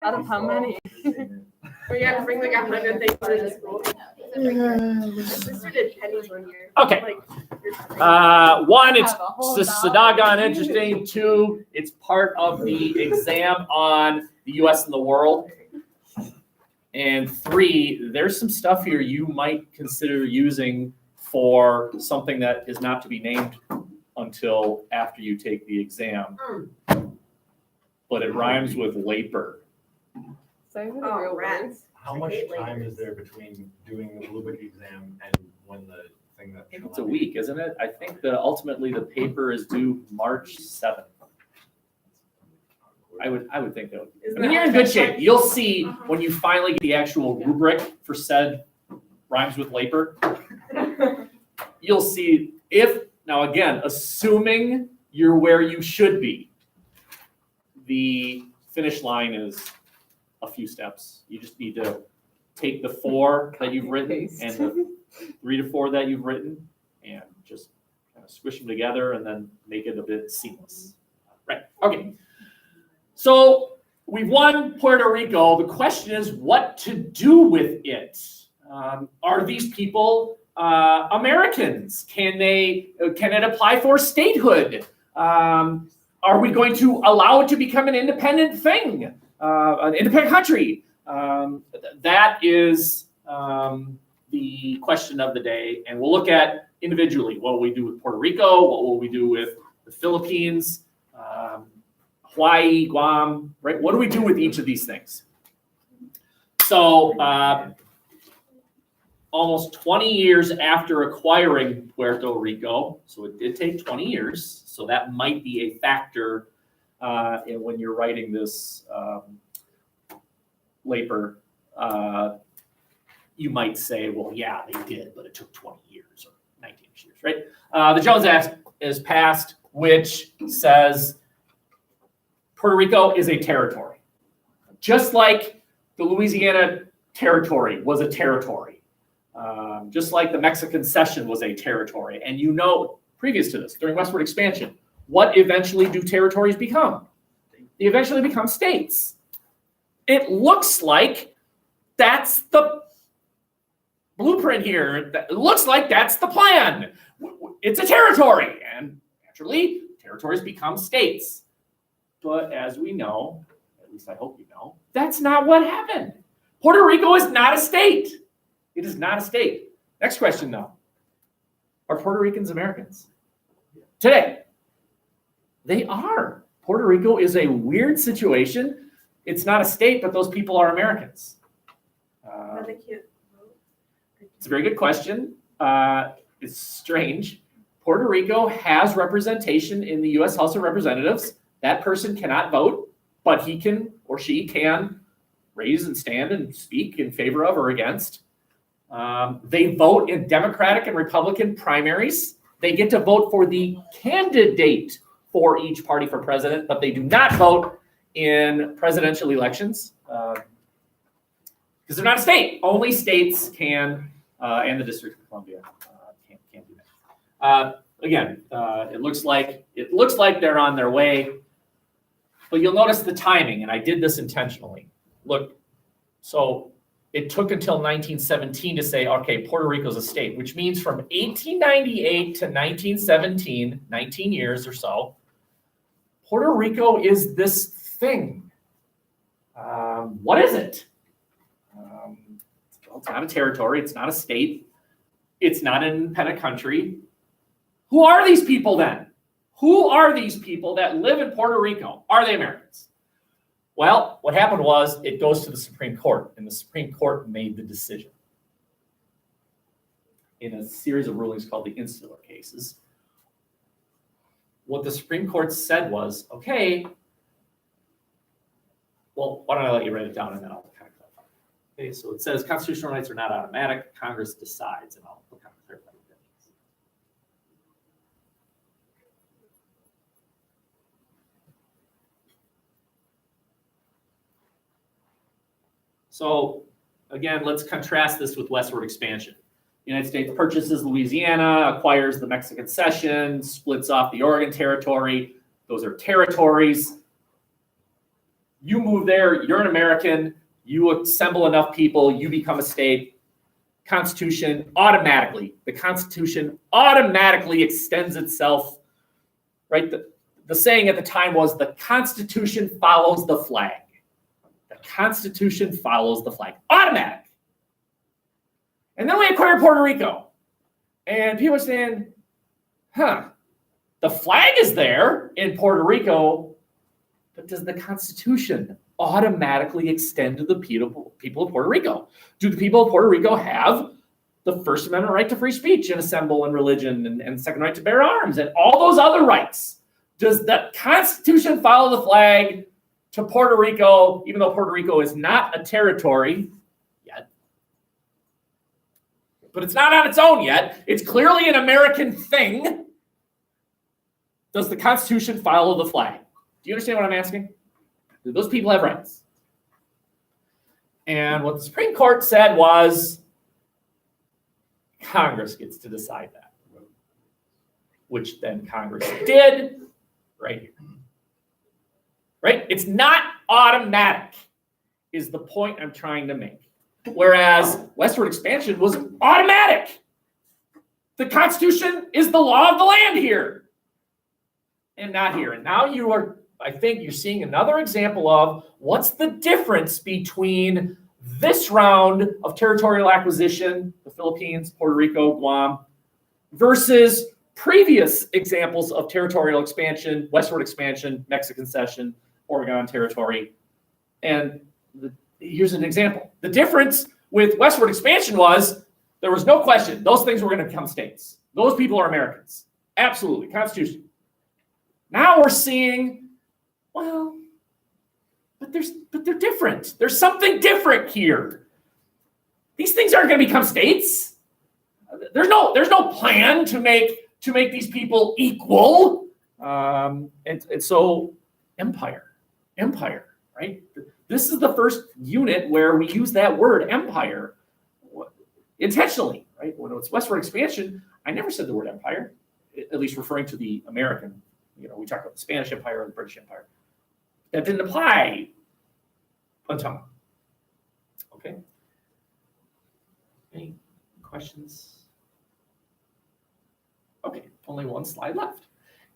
Out of how many? We got to bring like 100 things to school. My sister did pennies one year. Okay. One, it's just so doggone interesting. Two, it's part of the exam on the U.S. and the world. And three, there's some stuff here you might consider using for something that is not to be named until after you take the exam. But it rhymes with labor. Oh, rats. How much time is there between doing the Blue Book exam and when the thing that? I think it's a week, isn't it? I think that ultimately the paper is due March 7th. I would think that. I mean, you're in good shape. You'll see when you finally get the actual rubric for said rhymes with labor. You'll see if, now again, assuming you're where you should be, the finish line is a few steps. You just need to take the 4 that you've written and the 3 to 4 that you've written and just kind of squish them together and then make it a bit seamless. Right, okay. So we've won Puerto Rico. The question is what to do with it. Are these people Americans? Can it apply for statehood? Are we going to allow it to become an independent thing, an independent country? That is the question of the day, and we'll look at individually. What will we do with Puerto Rico? What will we do with the Philippines? Hawaii, Guam, right? What do we do with each of these things? So almost 20 years after acquiring Puerto Rico, so it did take 20 years, so that might be a factor when you're writing this labor. You might say, well, yeah, they did, but it took 20 years or 19 years, right? The Jones Act is passed, which says Puerto Rico is a territory. Just like the Louisiana Territory was a territory. Just like the Mexican Cession was a territory. And you know, previous to this, during westward expansion, what eventually do territories become? They eventually become states. It looks like that's the blueprint here. It looks like that's the plan. It's a territory, and naturally, territories become states. But as we know, at least I hope you know, that's not what happened. Puerto Rico is not a state. It is not a state. Next question, though. Are Puerto Ricans Americans? Today, they are. Puerto Rico is a weird situation. It's not a state, but those people are Americans. It's a very good question. It's strange. Puerto Rico has representation in the U.S. House of Representatives. That person cannot vote, but he can or she can raise and stand and speak in favor of or against. They vote in Democratic and Republican primaries. They get to vote for the candidate for each party for president, but they do not vote in presidential elections because they're not a state. Only states can, and the District of Columbia can't do that. Again, it looks like they're on their way, but you'll notice the timing, and I did this intentionally. Look, so it took until 1917 to say, okay, Puerto Rico's a state, which means from 1898 to 1917, 19 years or so, Puerto Rico is this thing. What is it? Well, it's not a territory. It's not a state. It's not an independent country. Who are these people then? Who are these people that live in Puerto Rico? Are they Americans? Well, what happened was it goes to the Supreme Court, and the Supreme Court made the decision in a series of rulings called the Insular cases. What the Supreme Court said was, okay, well, why don't I let you write it down and then I'll kind of clarify. Okay, so it says constitutional rights are not automatic. Congress decides, and I'll kind of clarify what that means. So again, let's contrast this with westward expansion. The United States purchases Louisiana, acquires the Mexican Cession, splits off the Oregon Territory. Those are territories. You move there, you're an American, you assemble enough people, you become a state. The Constitution automatically extends itself, right? The saying at the time was the Constitution follows the flag. The Constitution follows the flag. Automatic. And then we acquired Puerto Rico. And people are saying, the flag is there in Puerto Rico, but does the Constitution automatically extend to the people of Puerto Rico? Do the people of Puerto Rico have the First Amendment right to free speech and assemble and religion and second right to bear arms and all those other rights? Does the Constitution follow the flag to Puerto Rico, even though Puerto Rico is not a territory yet? But it's not on its own yet. It's clearly an American thing. Does the Constitution follow the flag? Do you understand what I'm asking? Do those people have rights? And what the Supreme Court said was Congress gets to decide that, which then Congress did right here. Right? It's not automatic, is the point I'm trying to make. Whereas westward expansion was automatic. The Constitution is the law of the land here and not here. And now I think you're seeing another example of what's the difference between this round of territorial acquisition, the Philippines, Puerto Rico, Guam, versus previous examples of territorial expansion, westward expansion, Mexican cession, Oregon territory. And here's an example. The difference with westward expansion was there was no question those things were going to become states. Those people are Americans. Absolutely. Constitution. Now we're seeing, well, but they're different. There's something different here. These things aren't going to become states. There's no plan to make these people equal. And so empire, right? This is the first unit where we use that word empire intentionally, right? When it's westward expansion, I never said the word empire, at least referring to the American. We talk about the Spanish Empire and the British Empire. That didn't apply until now. Okay. Any questions? Okay, only one slide left.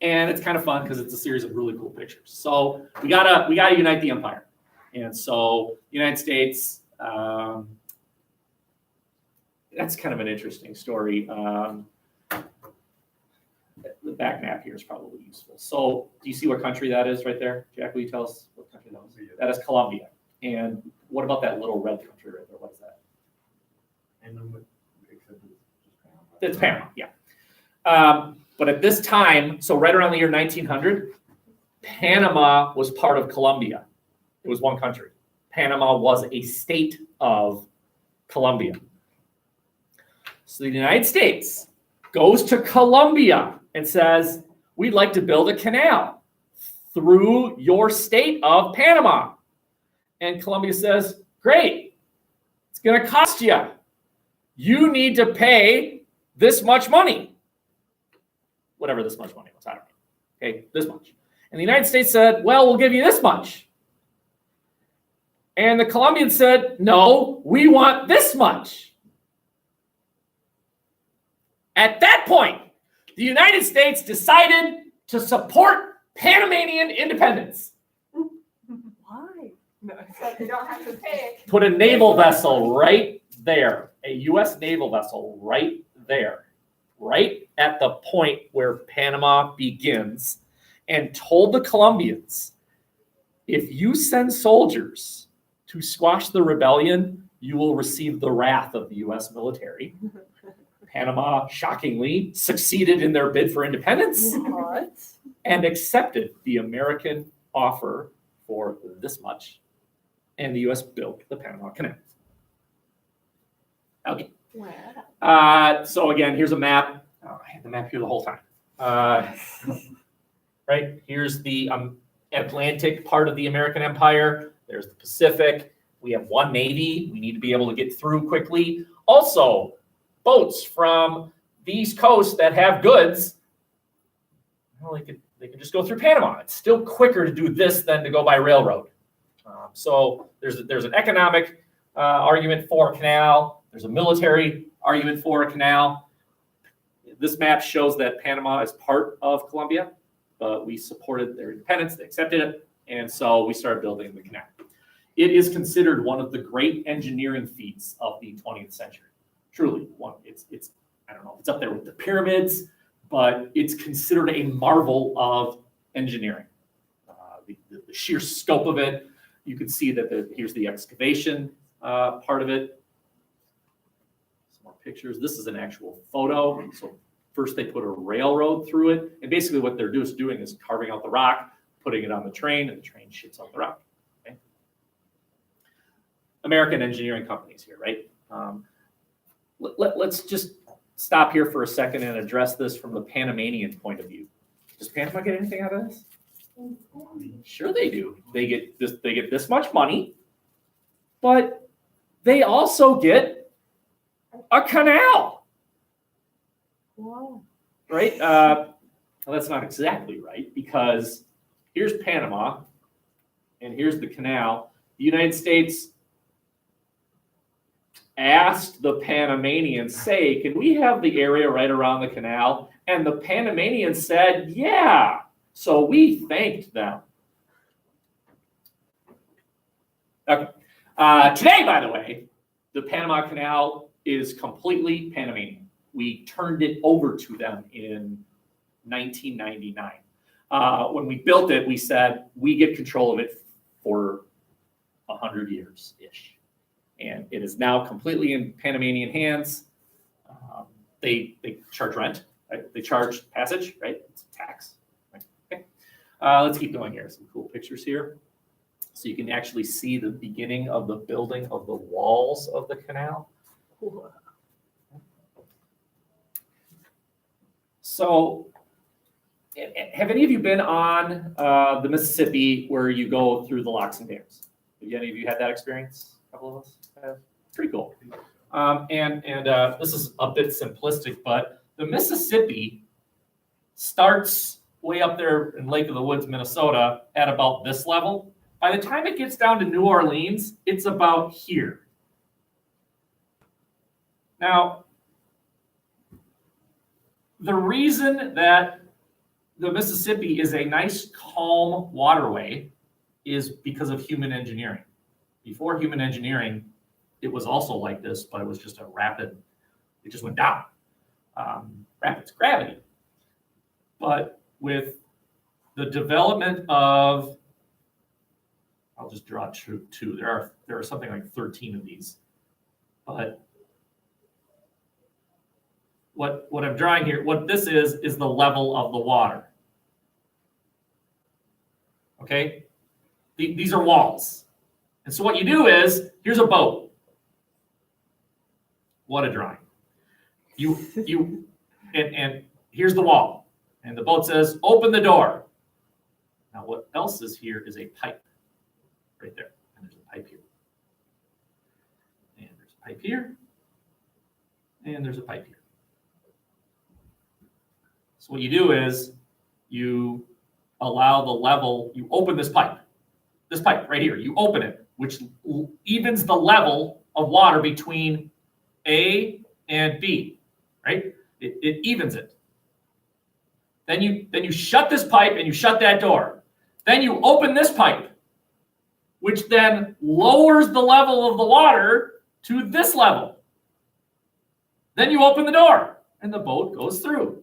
And it's kind of fun because it's a series of really cool pictures. So we gotta unite the empire. And so United States, that's kind of an interesting story. The back map here is probably useful. So do you see what country that is right there? Jack, will you tell us what country that is? That is Colombia. And what about that little red country right there? What is that? It's Panama, yeah. But at this time, so right around the year 1900, Panama was part of Colombia. It was one country. Panama was a state of Colombia. So the United States goes to Colombia and says, we'd like to build a canal through your state of Panama. And Colombia says, great, it's going to cost you. You need to pay this much money. Whatever this much money was, I don't know. Okay, this much. And the United States said, well, we'll give you this much. And the Colombians said, no, we want this much. At that point, the United States decided to support Panamanian independence. Why? No, so they don't have to pay. Put a naval vessel right there, a U.S. naval vessel right there, right at the point where Panama begins, and told the Colombians, if you send soldiers to squash the rebellion, you will receive the wrath of the U.S. military. Panama, shockingly, succeeded in their bid for independence. What? And accepted the American offer for this much. And the U.S. built the Panama Canal. Okay. Wow. So again, here's a map. Oh, I had the map here the whole time. Right? Here's the Atlantic part of the American Empire. There's the Pacific. We have one Navy. We need to be able to get through quickly. Also, boats from the East Coast that have goods, well, they could just go through Panama. It's still quicker to do this than to go by railroad. So there's an economic argument for a canal. There's a military argument for a canal. This map shows that Panama is part of Colombia, but we supported their independence. They accepted it, and so we started building the canal. It is considered one of the great engineering feats of the 20th century. Truly, one. It's I don't know. It's up there with the pyramids, but it's considered a marvel of engineering. The sheer scope of it. You can see that here's the excavation part of it. Some more pictures. This is an actual photo. So first they put a railroad through it, and basically what they're doing is carving out the rock, putting it on the train, and the train shits out the rock. Okay? American engineering companies here, right? Let's just stop here for a second and address this from the Panamanian point of view. Does Panama get anything out of this? Sure they do. They get this much money, but they also get a canal. Wow. Right? Well, that's not exactly right, because here's Panama and here's the canal. The United States asked the Panamanians, say, can we have the area right around the canal? And the Panamanians said, yeah. So we thanked them. Okay. Today, by the way, the Panama Canal is completely Panamanian. We turned it over to them in 1999. When we built it, we said we get control of it for 100 years-ish. And it is now completely in Panamanian hands. They charge rent, right? They charge passage, right? It's a tax. Right? Okay. Let's keep going here. Some cool pictures here. So you can actually see the beginning of the building of the walls of the canal. So have any of you been on the Mississippi where you go through the locks and dams? Have any of you had that experience? A couple of us have? Pretty cool. And this is a bit simplistic, but the Mississippi starts way up there in Lake of the Woods, Minnesota, at about this level. By the time it gets down to New Orleans, it's about here. Now, the reason that the Mississippi is a nice, calm waterway is because of human engineering. Before human engineering, it was also like this, but it was just a rapid, it just went down. Rapid gravity. But with the development of, I'll just draw two. There are something like 13 of these. But what I'm drawing here, what this is the level of the water. Okay? These are walls. And so what you do is, here's a boat. What a drawing. And here's the wall. And the boat says, open the door. Now what else is here is a pipe. Right there. And there's a pipe here. And there's a pipe here. And there's a pipe here. So what you do is, you allow the level, you open this pipe right here, you open it, which evens the level of water between A and B, right? It evens it. Then you shut this pipe and you shut that door. Then you open this pipe, which then lowers the level of the water to this level. Then you open the door and the boat goes through.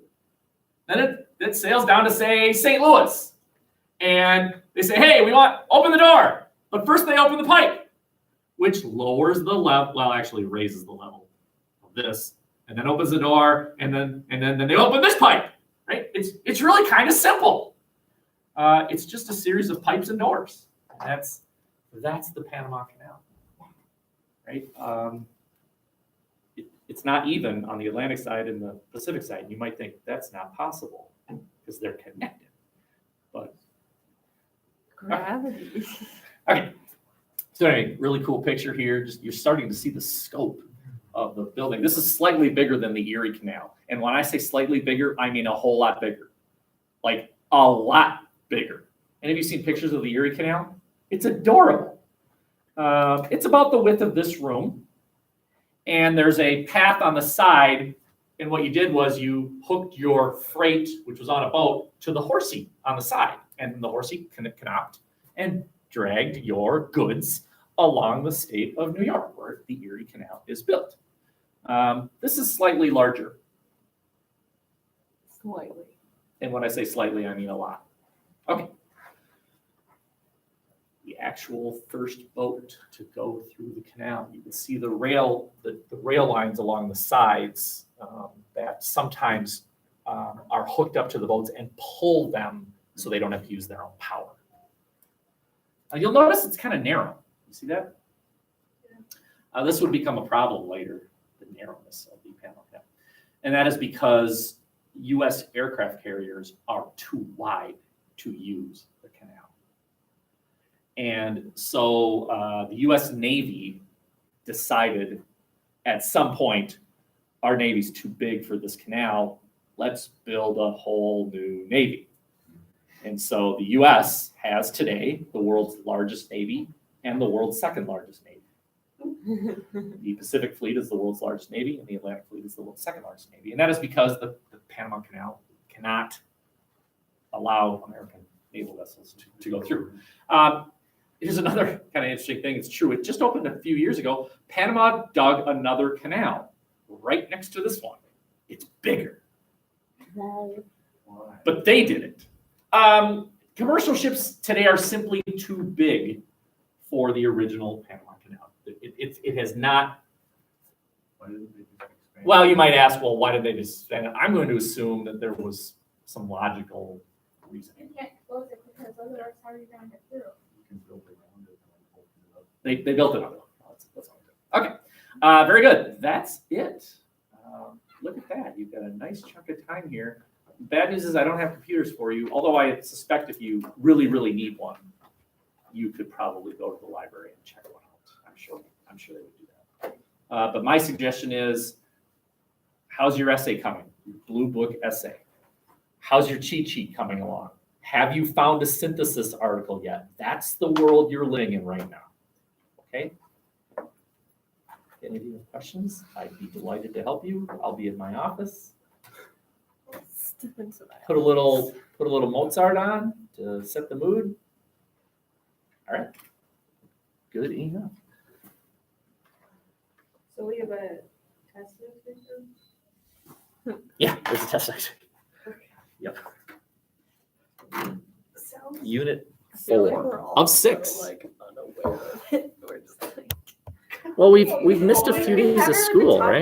Then it sails down to, say, St. Louis. And they say, hey, open the door. But first they open the pipe, which lowers the level, well, actually raises the level of this, and then opens the door, and then they open this pipe, right? It's really kind of simple. It's just a series of pipes and doors. That's the Panama Canal, right? It's not even on the Atlantic side and the Pacific side. You might think that's not possible because they're connected, but Gravity. okay. So anyway, really cool picture here. Just you're starting to see the scope of the building. This is slightly bigger than the Erie Canal, and when I say slightly bigger, I mean a whole lot bigger, like a lot bigger. Any of you seen pictures of the Erie Canal? It's adorable. It's about the width of this room. And there's a path on the side. And what you did was you hooked your freight, which was on a boat, to the horsey on the side. And the horsey canopped and dragged your goods along the state of New York, where the Erie Canal is built. This is slightly larger. Slightly. And when I say slightly, I mean a lot. Okay. The actual first boat to go through the canal, you can see the rail lines along the sides that sometimes are hooked up to the boats and pull them so they don't have to use their own power. You'll notice it's kind of narrow. You see that? This would become a problem later, the narrowness of the Panama Canal. And that is because U.S. aircraft carriers are too wide to use the canal. And so the U.S. Navy decided at some point, our Navy's too big for this canal. Let's build a whole new Navy. And so the U.S. has today the world's largest Navy and the world's second largest Navy. The Pacific Fleet is the world's largest Navy, and the Atlantic Fleet is the world's second largest Navy. And that is because the Panama Canal cannot allow American naval vessels to go through. Here's another kind of interesting thing. It's true. It just opened a few years ago. Panama dug another canal right next to this one. It's bigger. Wow. But they did it. Commercial ships today are simply too big for the original Panama Canal. It has not. Why didn't they just expand? Well, you might ask, well, why did they just expand it? I'm going to assume that there was some logical reasoning. You can't close it because otherwise how are you gonna get through? You can build around it and open it up. They built another one. That's all I did. Okay, very good. That's it. Look at that. You've got a nice chunk of time here. Bad news is I don't have computers for you, although I suspect if you really, really need one, you could probably go to the library and check one out. I'm sure they would do that. But my suggestion is, how's your essay coming? Your blue book essay. How's your cheat sheet coming along? Have you found a synthesis article yet? That's the world you're living in right now. Okay? Any of you have questions? I'd be delighted to help you. I'll be in my office. Put a little Mozart on to set the mood. All right. Good enough. So we have a test next week? Yeah, there's a test next week. Yep. Sounds Unit I feel like 4 we're all of so, 6. like unaware of it. We're just like Well, we've missed a few days of school, right?